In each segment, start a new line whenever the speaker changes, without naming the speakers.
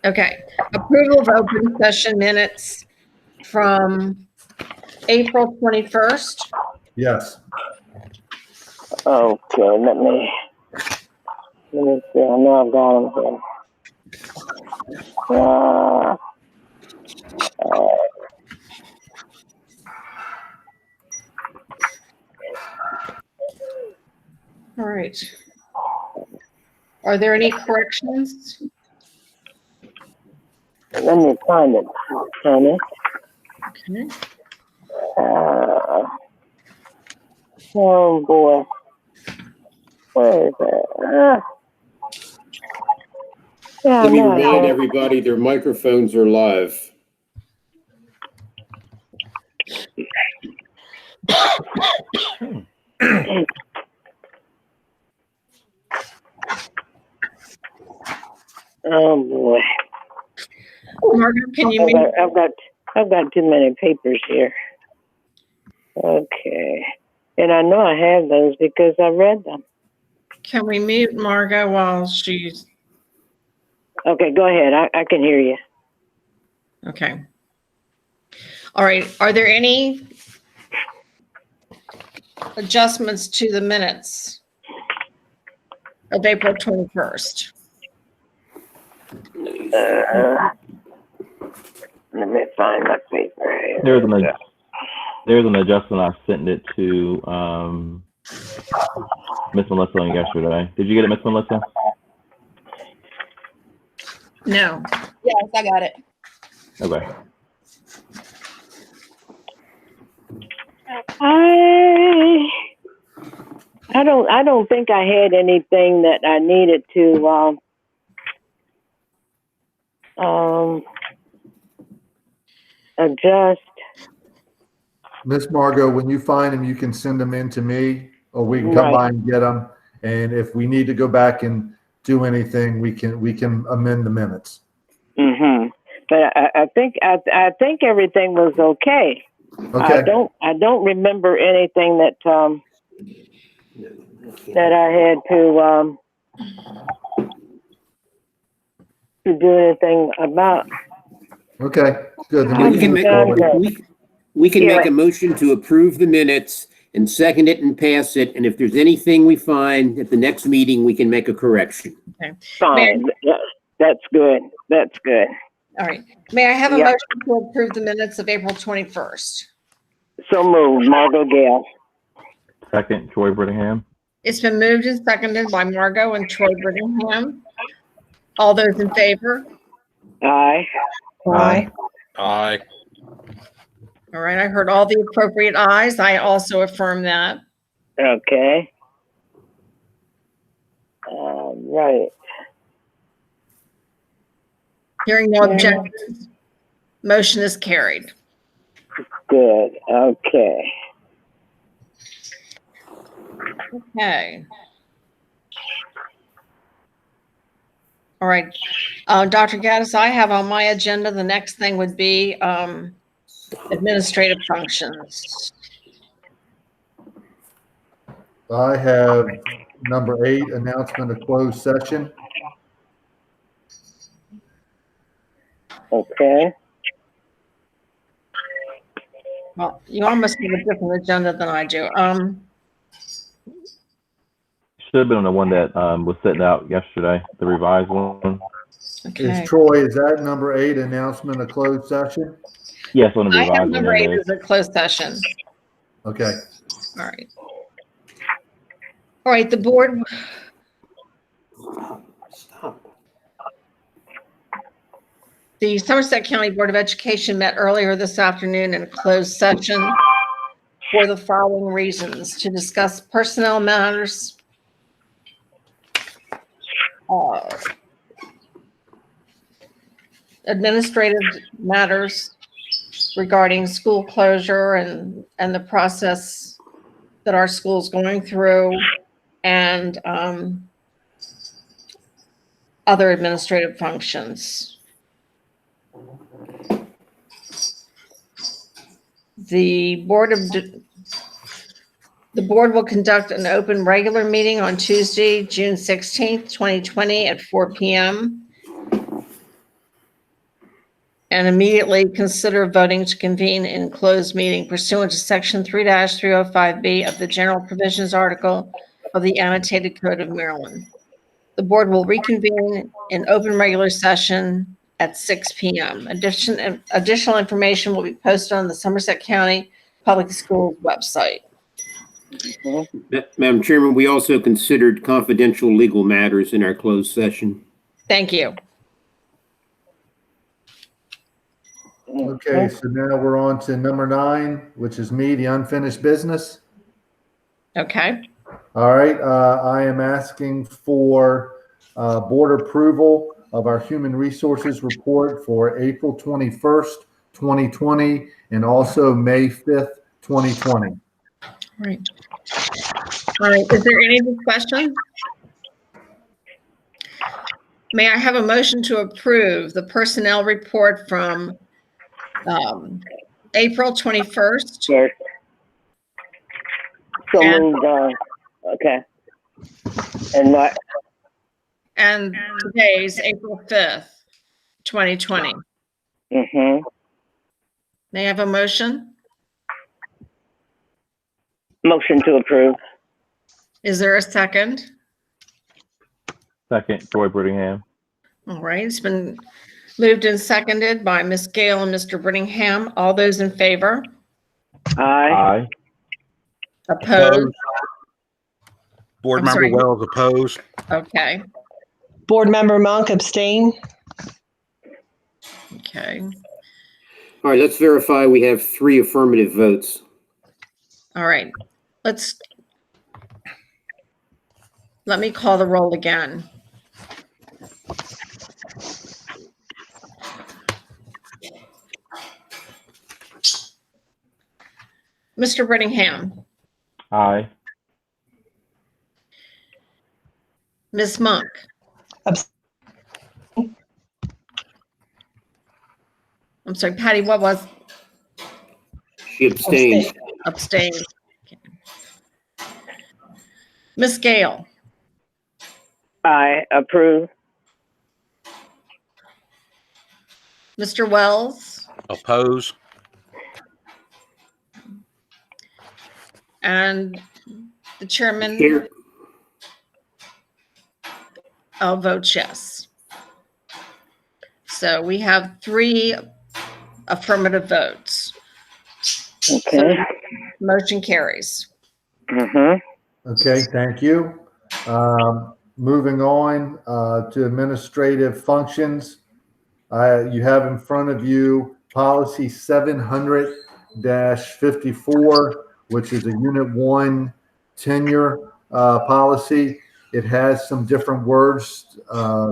Okay. Approval of open session minutes from April 21st.
Yes.
Okay, let me see. I know I've got them here.
All right. Are there any corrections?
Let me find it, honey.
Okay.
Oh boy, where is it? Yeah,
Let me
no,
remind everybody their microphones are live.
Oh boy,
Margaret, can you mute?
I've got too many papers here. Okay, and I know I have those because I read them.
Can we mute Margot while she's
Okay, go ahead. I can hear you.
okay? All right. Are there any adjustments to the minutes of April 21st?
Let me find my paper here.
There's an adjustment. I sent it to Miss Melissa yesterday. Did you get it, Miss Melissa?
No.
Yes, I got it.
Okay.
I don't think I had anything that I needed to adjust.
Miss Margot, when you find them, you can send them in to me, or we can come by and get them. And if we need to go back and do anything, we can amend the minutes.
Mm-hmm. But I think everything was okay.
Okay.
I don't remember anything that I had to do anything about.
Okay. Good. Then
We can make a motion to approve the minutes and second it and pass it. And if there's anything we find at the next meeting, we can make a correction.
Okay.
Fine. That's good. That's good.
All right. May I have a motion to approve the minutes of April 21st?
So moved, Margot Gale.
Second, Troy Brittingham.
It's been moved and seconded by Margot and Troy Brittingham. All those in favor?
Aye.
Aye.
Aye.
All right. I heard all the appropriate ayes. I also affirm that.
Okay. Right.
Hearing no objections, motion is carried.
Good. Okay.
Okay. All right. Dr. Gaddis, I have on my agenda, the next thing would be administrative functions.
I have number 8, announcement of closed session.
Okay.
Well, you almost have a different agenda than I do.
Should have been on the one that was sent out yesterday, the revised one.
Okay.
Is Troy, is that number 8, announcement of closed session?
Yes, on the
I
revised
have
one.
number 8 as a closed session.
Okay.
All right. All right, the board.
Stop.
The Somerset County Board of Education met earlier this afternoon in a closed session for the following reasons: to discuss personnel matters, administrative matters regarding school closure and the process that our school is going through, and other administrative functions. The board will conduct an open regular meeting on Tuesday, June 16th, 2020 at 4 p.m. and immediately consider voting to convene in closed meeting pursuant to Section 3-305B of the General Provisions Article of the Annotated Code of Maryland. The board will reconvene in open regular session at 6 p.m. Additional information will be posted on the Somerset County Public Schools website.
Madam Chairman, we also considered confidential legal matters in our closed session.
Thank you.
Okay, so now we're on to number 9, which is me, the unfinished business.
Okay.
All right, I am asking for board approval of our human resources report for April 21st, 2020, and also May 5th, 2020.
Right. All right. Is there any discussion? May I have a motion to approve the personnel report from April 21st?
Yes. So
And-
moved, okay. And what?
And today's April 5th, 2020.
Mm-hmm.
May I have a motion?
Motion to approve.
Is there a second?
Second, Troy Brittingham.
All right, it's been moved and seconded by Ms. Gale and Mr. Brittingham. All those in favor?
Aye.
Aye.
Opposed?
Board
I'm
Member
sorry.
Wells opposed.
Okay,
Board Member Monk abstain.
okay.
All right, let's verify we have 3 affirmative votes.
All right, let me call the roll again. Mr. Brittingham,
Aye.
Ms. Monk,
Abs-
I'm sorry, Patty, what was
She abstained.
abstained? Okay. Ms. Gale,
Aye. Approve.
Mr. Wells,
Oppose.
and the chairman,
Here,
I'll vote yes. So we have 3 affirmative votes.
Okay.
Motion carries.
Mm-hmm.
Okay, thank you. Moving on to administrative functions. You have in front of you policy 700-54, which is a Unit 1 tenure policy. It has some different words,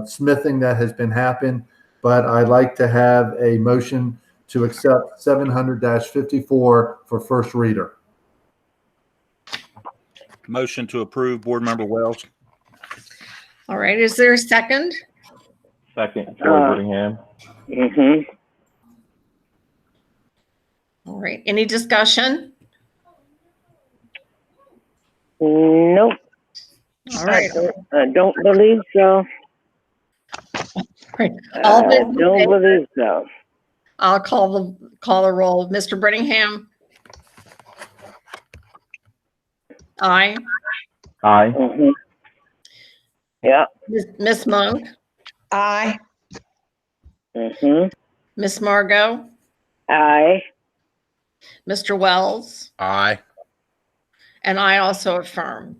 smithing that has been happened, but I'd like to have a motion to accept 700-54 for first reader.
Motion to approve, Board Member Wells.
All right, is there a second?
Second, Troy Brittingham.
Mm-hmm.
All right, any discussion?
Nope.
All right.
I don't believe so.
Right. All
I
those in
don't
favor?
believe so.
I'll call the roll. Mr. Brittingham? Aye.
Aye.
Mm-hmm. Yeah.
Ms. Monk?
Aye.
Mm-hmm.
Ms. Margot?
Aye.
Mr. Wells?
Aye.
And I also affirm.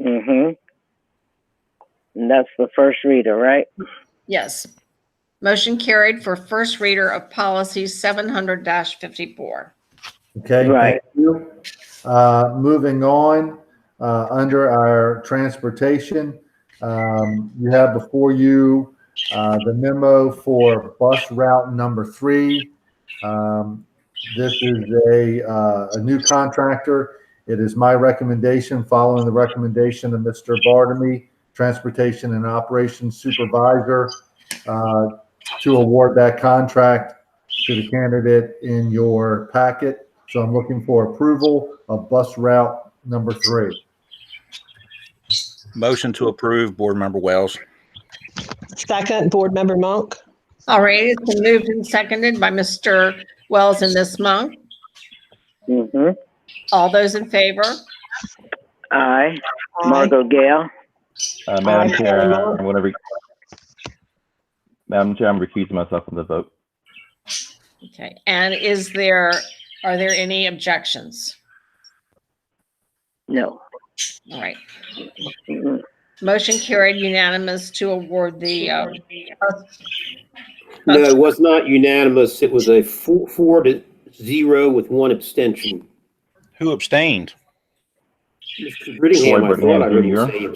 Mm-hmm. And that's the first reader, right?
Yes. Motion carried for first reader of policy 700-54.
Okay,
Right.
thank you. Moving on, under our transportation, you have before you the memo for bus route number 3. This is a new contractor. It is my recommendation, following the recommendation of Mr. Bartamy, Transportation and Operations Supervisor, to award that contract to the candidate in your packet. So I'm looking for approval of bus route number 3.
Motion to approve, Board Member Wells.
Second, Board Member Monk.
All right, it's been moved and seconded by Mr. Wells and Ms. Monk.
Mm-hmm.
All those in favor?
Aye.
Aye.
Margot Gale.
Madam
Aye,
Chair,
Patty Monk.
Madam Chair, I'm recusing myself from the vote.
Okay, and are there any objections?
No.
All right,
Mm-mm.
motion carried unanimous to award the,
No, it was not unanimous. It was a 4-0 with one abstention.
Who abstained?
Mr. Brittingham, I thought I heard him
Jr.
say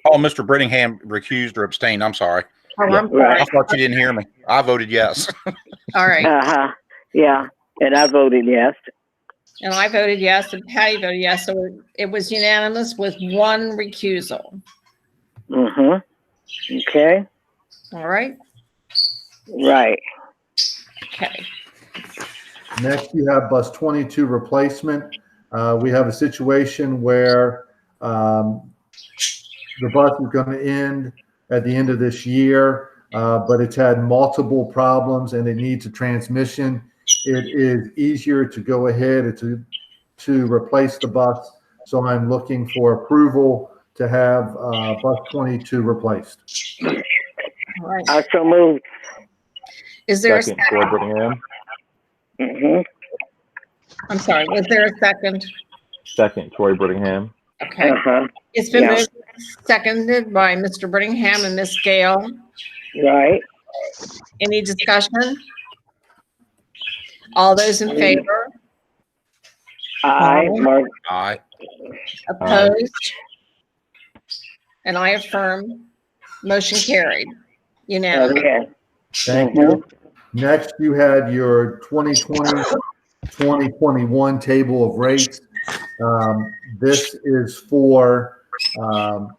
Oh, Mr. Brittingham recused or abstained. I'm sorry.
oh, I'm
Right.
I thought you didn't hear me. I voted yes.
All right,
Uh-huh. Yeah. And I voted yes.
and I voted yes, and Patty voted yes, so it was unanimous with one recusal.
Mm-hmm. Okay.
All right,
Right.
okay.
Next, you have bus 22 replacement. We have a situation where the bus is going to end at the end of this year, but it's had multiple problems and it needs a transmission. It is easier to go ahead to replace the bus. So I'm looking for approval to have bus 22 replaced.
All right.
I so moved.
Is there a
Second, Troy
second?
Brittingham.
Mm-hmm.
I'm sorry, was there a second?
Second, Troy Brittingham.
Okay,
Uh-huh.
it's been
Yeah.
moved, seconded by Mr. Brittingham and Ms. Gale.
Right.
Any discussion? All those in favor?
Aye.
Aye.
Opposed? And I affirm. Motion carried. Unanimous.
Okay.
Thank you. Next, you have your 2020-2021 table of rates. This is for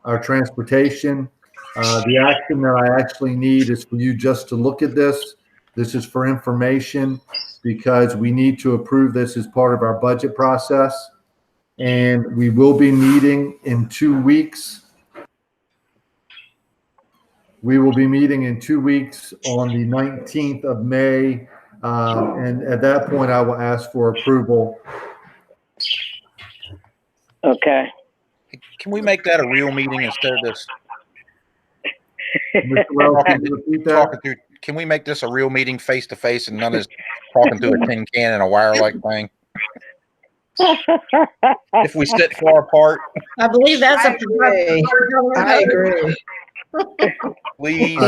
our transportation. The action that I actually need is for you just to look at this. This is for information because we need to approve this as part of our budget process. And we will be meeting in 2 weeks. We will be meeting in 2 weeks on the 19th of May. And at that point, I will ask for approval.
Okay.
Can we make that a real meeting instead of this?
Mr. Wells, can you repeat that?
Talking through, can we make this a real meeting face to face and none of this talking through a tin can and a wire like thing? If we sit far apart,
I believe that's
I agree. I agree.
please.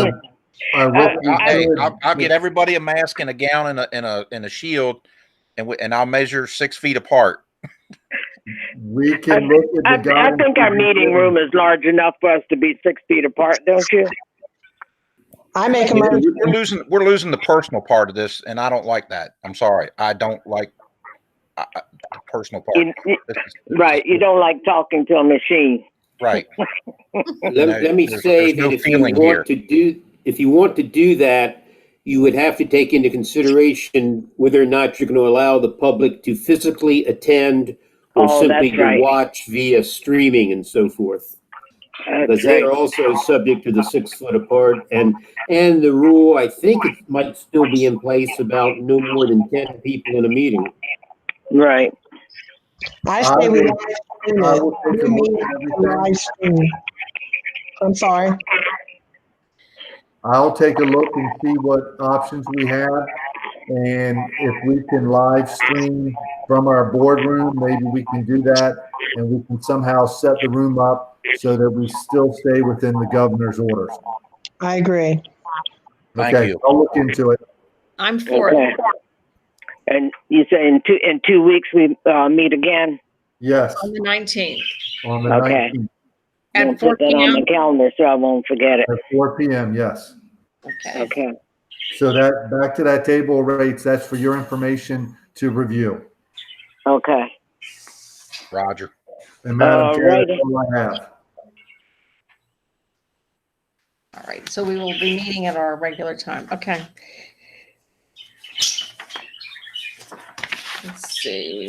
I will
Hey,
conclude-
I'll get everybody a mask and a gown and a shield, and I'll measure 6 feet apart.
We can look at the
I
guidance.
think our meeting room is large enough for us to be 6 feet apart, don't you?
I make a motion.
We're losing the personal part of this, and I don't like that. I'm sorry. I don't like the personal part.
Right. You don't like talking to a machine.
Right.
Let me
There's
say
no
that
feeling here.
if you want to do that, you would have to take into consideration whether or not you're going to allow the public to physically attend or
Oh,
simply
that's
to
right.
watch via streaming and so forth. Because
That's
they
right.
are also subject to the 6 foot apart and the rule, I think it might still be in place about no more than 10 people in a meeting.
Right.
I say we live stream
I
it.
will take a
We
look
meet
at
and
everything.
live stream. I'm sorry.
I'll take a look and see what options we have. And if we can live stream from our boardroom, maybe we can do that. And we can somehow set the room up so that we still stay within the governor's orders.
I agree.
Thank
Okay,
you.
I'll look into it.
I'm for it.
Okay. And you say in 2 weeks we meet again?
Yes,
On the 19th
on the
Okay.
19th
at
We'll
4
put that on the
p.m.
calendar so I won't forget it.
at 4 p.m., yes.
Okay.
Okay.
So that, back to that table of rates, that's for your information to review.
Okay.
Roger.
And Madam Chair, that's
Alrighty.
all I have.
All right, so we will be meeting at our regular time. Okay. Let's see.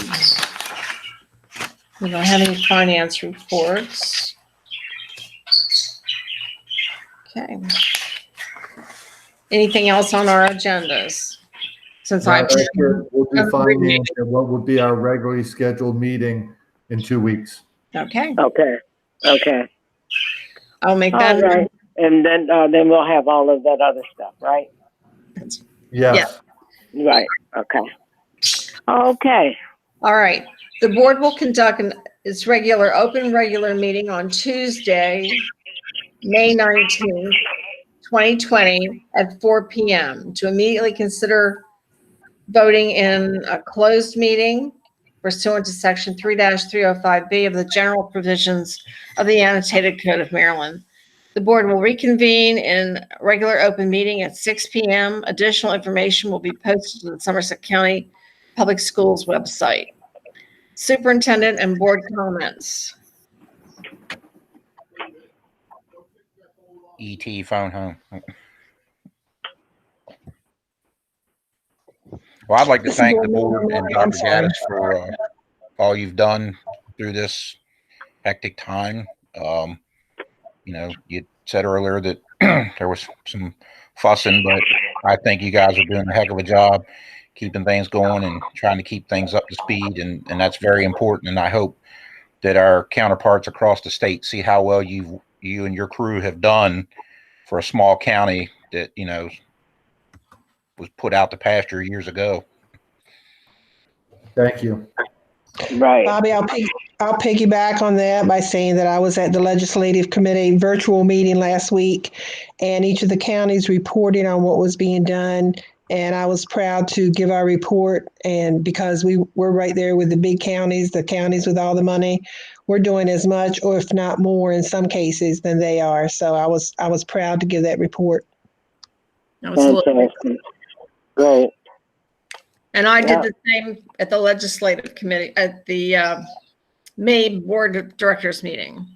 We don't have any finance reports. Okay. Anything else on our agendas? Since
No,
I'm,
that's it. We'll do finance at what would be our regularly scheduled meeting in 2 weeks.
okay,
Okay.
I'll make
All
that.
right. And then we'll have all of that other stuff, right?
Yes.
Right. Okay. Okay.
All right. The board will conduct its regular meeting on Tuesday, May 19th, 2020 at 4 p.m. to immediately consider voting in a closed meeting pursuant to section 3-305B of the general provisions of the annotated code of Maryland. The board will reconvene in regular open meeting at 6 p.m. Additional information will be posted to the Somerset County Public Schools website. Superintendent and board comments.
ET phone home. Well, I'd like to thank the board and
I'm
Dr.
sorry.
Gaddis for all you've done through this hectic time. You said earlier that there was some fussing, but I think you guys are doing a heck of a job keeping things going and trying to keep things up to speed, and that's very important. And I hope that our counterparts across the state see how well you and your crew have done for a small county that was put out to pasture years ago.
Thank you.
Right.
Bobby, I'll piggyback on that by saying that I was at the Legislative Committee virtual meeting last week, and each of the counties reported on what was being done. And I was proud to give our report. And because we're right there with the big counties, the counties with all the money, we're doing as much, or if not more, in some cases than they are. So I was proud to give that report.
Fantastic. Great.
And I did the same at the legislative committee at the May board of directors meeting.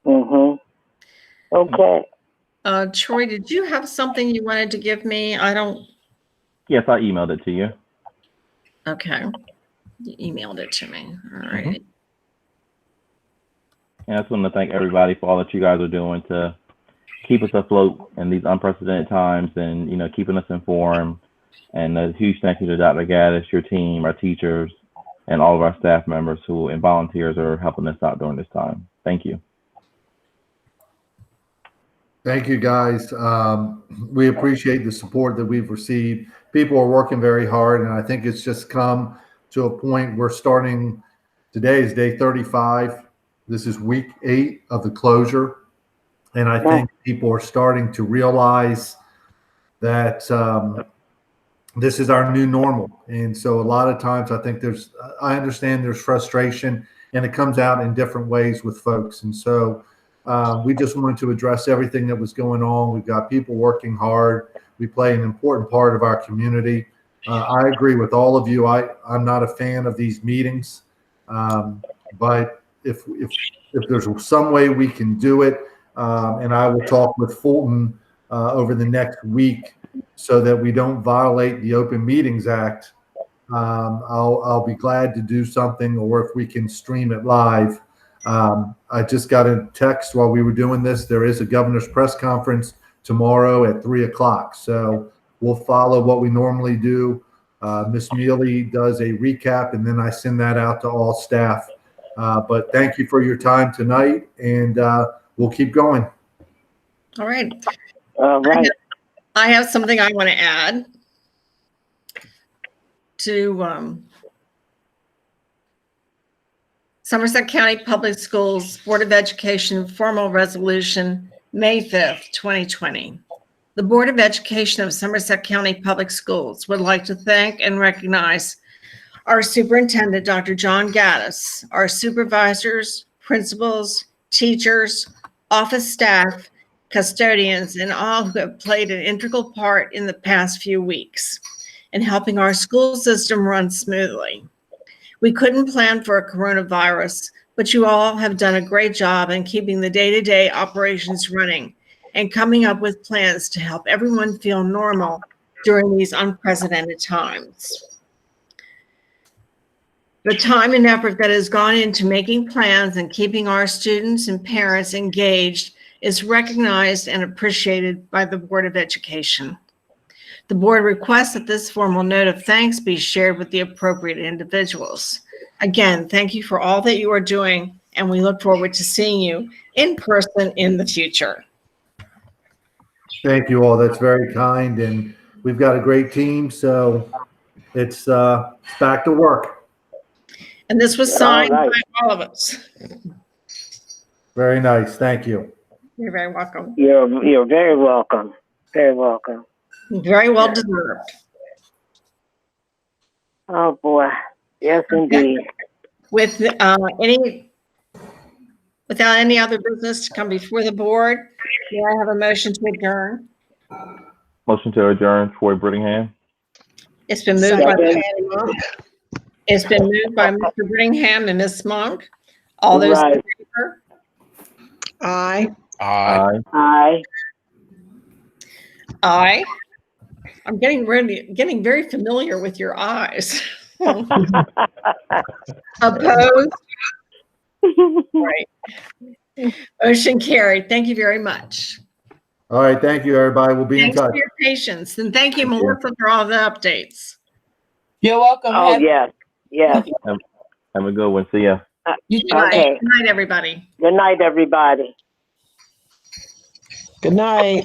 Mm-hmm. Okay.
Troy, did you have something you wanted to give me?
Yes, I emailed it to you.
Okay. You emailed it to me. All right.
And I just want to thank everybody for all that you guys are doing to keep us afloat in these unprecedented times and, keeping us informed. And a huge thank you to Dr. Gaddis, your team, our teachers, and all of our staff members and volunteers are helping us out during this time. Thank you.
Thank you, guys. We appreciate the support that we've received. People are working very hard, and I think it's just come to a point we're starting. Today is day 35. This is week 8 of the closure. And I think people are starting to realize that this is our new normal. And so a lot of times I think I understand there's frustration, and it comes out in different ways with folks. And so we just wanted to address everything that was going on. We've got people working hard. We play an important part of our community. I agree with all of you. I'm not a fan of these meetings, but if there's some way we can do it, and I will talk with Fulton over the next week so that we don't violate the Open Meetings Act, I'll be glad to do something, or if we can stream it live. I just got a text while we were doing this. There is a governor's press conference tomorrow at 3:00. So we'll follow what we normally do. Ms. Mealy does a recap, and then I send that out to all staff. But thank you for your time tonight, and we'll keep going.
All right.
All right.
I have something I want to add to Somerset County Public Schools Board of Education formal resolution, May 5th, 2020. The Board of Education of Somerset County Public Schools would like to thank and recognize our superintendent, Dr. John Gaddis, our supervisors, principals, teachers, office staff, custodians, and all who have played an integral part in the past few weeks in helping our school system run smoothly. We couldn't plan for a coronavirus, but you all have done a great job in keeping the day-to-day operations running and coming up with plans to help everyone feel normal during these unprecedented times. The time and effort that has gone into making plans and keeping our students and parents engaged is recognized and appreciated by the Board of Education. The board requests that this formal note of thanks be shared with the appropriate individuals. Again, thank you for all that you are doing, and we look forward to seeing you in person in the future.
Thank you all. That's very kind, and we've got a great team, so it's back to work.
And this was signed by all of us.
Very nice. Thank you.
You're very welcome.
You're very welcome. Very welcome.
Very well deserved.
Oh boy. Yes, indeed.
Without any other business to come before the board, may I have a motion to adjourn?
Motion to adjourn for Brittingham.
It's been moved by Mr. Brittingham and Ms. Monk. All those in
Right.
favor?
Aye.
Aye.
Aye.
Aye. I'm getting very familiar with your eyes. Opposed? Right. Motion carried. Thank you very much.
All right. Thank you, everybody. We'll be in
Thanks
touch.
for your patience. And thank you, Melissa, for all the updates.
You're welcome.
Oh, yes. Yes.
Have a good one. See ya.
Good
Okay.
night, everybody.
Good night, everybody.
Good night.